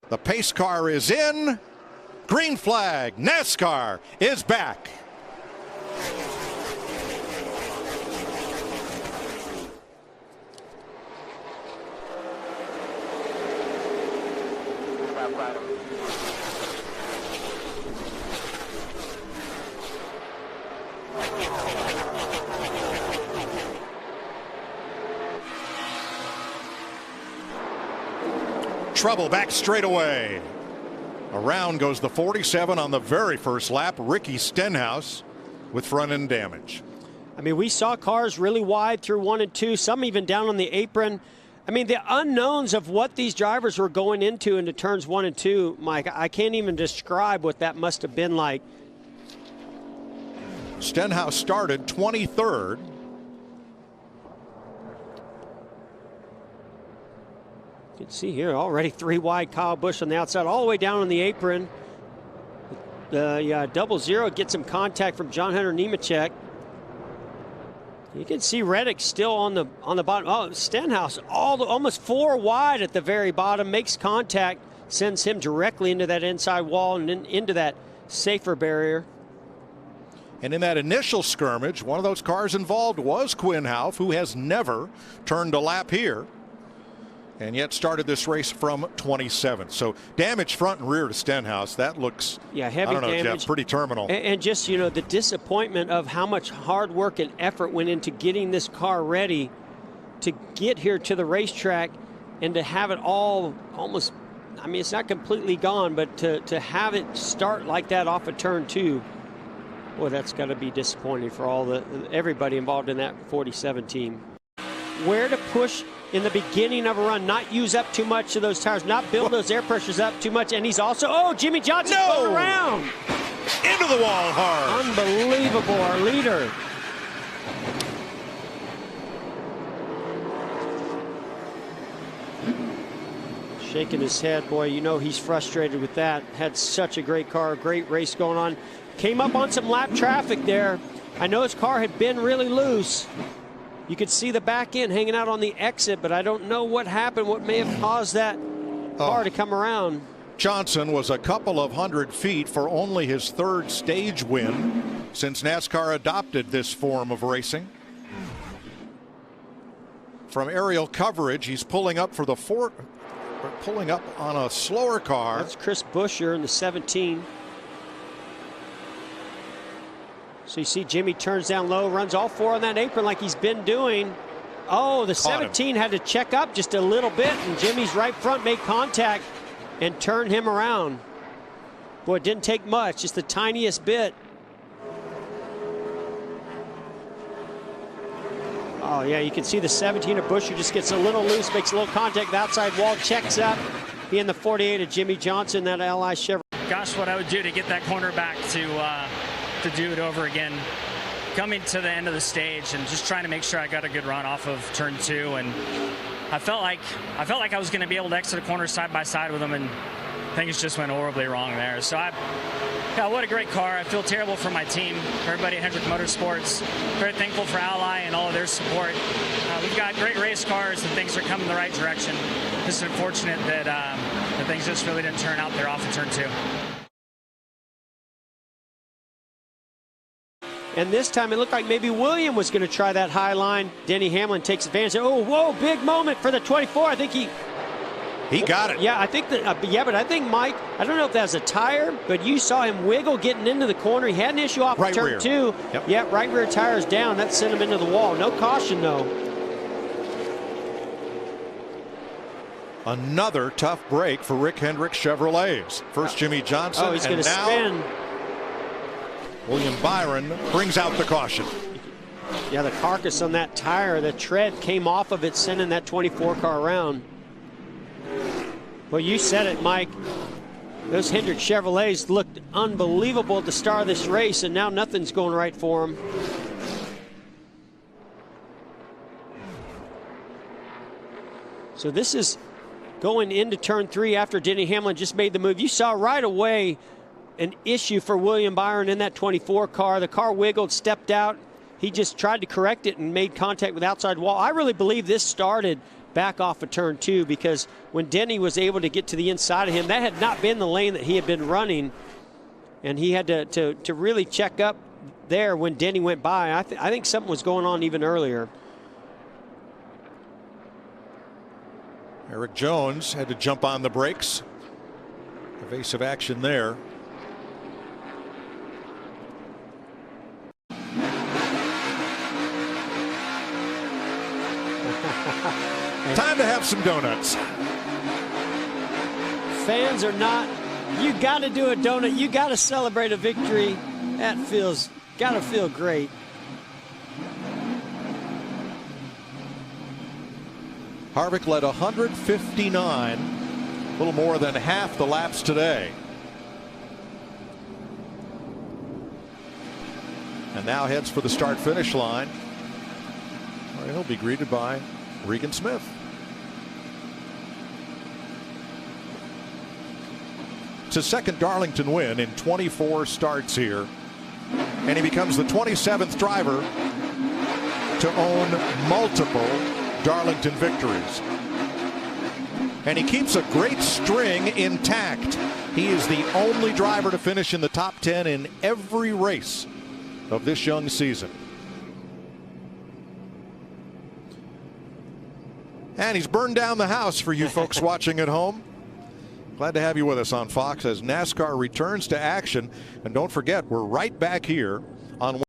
The pace car is in. Green flag. NASCAR is back. Trouble back straight away. Around goes the 47 on the very first lap. Ricky Stenhouse with front end damage. I mean, we saw cars really wide through 1 and 2, some even down on the apron. I mean, the unknowns of what these drivers were going into turns 1 and 2, Mike, I can't even describe what that must have been like. Stenhouse started 23rd. You can see here already 3 wide. Kyle Busch on the outside, all the way down on the apron. The 00 gets some contact from John Hunter Nemechek. You can see Reddick still on the bottom. Oh, Stenhouse almost 4 wide at the very bottom, makes contact, sends him directly into that inside wall and into that safer barrier. And in that initial skirmish, one of those cars involved was Quinn Houff, who has never turned a lap here, and yet started this race from 27. So damage front and rear to Stenhouse. That looks, heavy I don't know, damage. Jeff, pretty terminal. And just, the disappointment of how much hard work and effort went into getting this car ready to get here to the racetrack and to have it all almost, I mean, it's not completely gone, but to have it start like that off of turn 2, boy, that's got to be disappointing for everybody involved in that 47 team. Where to push in the beginning of a run, not use up too much of those tires, not build those air pressures up too much. And he's also, Jimmy Johnson going around. Into the wall hard. Unbelievable, our leader. Shaking his head, boy, he's frustrated with that. Had such a great car, great race going on. Came up on some lap traffic there. I know his car had been really loose. You could see the back end hanging out on the exit, but I don't know what happened, what may have caused that car to come around. Johnson was a couple of 100 feet for only his 3rd stage win since NASCAR adopted this form of racing. From aerial coverage, he's pulling up pulling up on a slower car. That's Chris Buescher in the 17. So you see Jimmy turns down low, runs all 4 on that apron like he's been doing. Oh, the 17 had to check up just a little bit, and Jimmy's right front made contact and turned him around. Boy, it didn't take much, just the tiniest bit. Oh, yeah, you can see the 17 of Buescher just gets a little loose, makes a little contact, the outside wall, checks up. He in the 48 of Jimmy Johnson, that Ally Chevrolet. Gosh, what I would do to get that corner back to do it over again, coming to the end of the stage and just trying to make sure I got a good run off of turn 2, and I felt like I was going to be able to exit a corner side by side with him, and things just went horribly wrong there. So what a great car. I feel terrible for my team, everybody at Hendrick Motorsports. Very thankful for Ally and all of their support. We've got great race cars and things are coming the right direction. Just unfortunate that things just really didn't turn out there off of turn 2. And this time it looked like maybe William was going to try that high line. Denny Hamlin takes advantage. Oh, whoa, big moment for the 24. I think he got it. Yeah, I think that. But I think Mike, I don't know if that was a tire, but you saw him wiggle getting into the corner. He had an issue off of turn 2. Yep. Yeah, right rear tire is down. That sent him into the wall. No caution though. Another tough break for Rick Hendrick Chevrolets. First Jimmy Johnson. Oh, he's going to spin. William Byron brings out the caution. Yeah, the carcass on that tire, the tread came off of it, sending that 24 car around. Well, you said it, Mike. Those Hendrick Chevrolets looked unbelievable at the start of this race, and now nothing's going right for them. So this is going into turn 3 after Denny Hamlin just made the move. You saw right away an issue for William Byron in that 24 car. The car wiggled, stepped out. He just tried to correct it and made contact with outside wall. I really believe this started back off of turn 2, because when Denny was able to get to the inside of him, that had not been the lane that he had been running, and he had to really check up there when Denny went by. I think something was going on even earlier. Eric Jones had to jump on the brakes. Evasive action there. Time to have some donuts. Fans are not. You got to do a donut. You got to celebrate a victory. That got to feel great. Harvick led 159, a little more than half the laps today. And now heads for the start-finish line. Well, he'll be greeted by Regan Smith. It's his second Darlington win in 24 starts here. And he becomes the 27th driver to own multiple Darlington victories. And he keeps a great string intact. He is the only driver to finish in the top 10 in every race of this young season. And he's burned down the house for you folks watching at home. Glad to have you with us on Fox as NASCAR returns to action. And don't forget, we're right back here on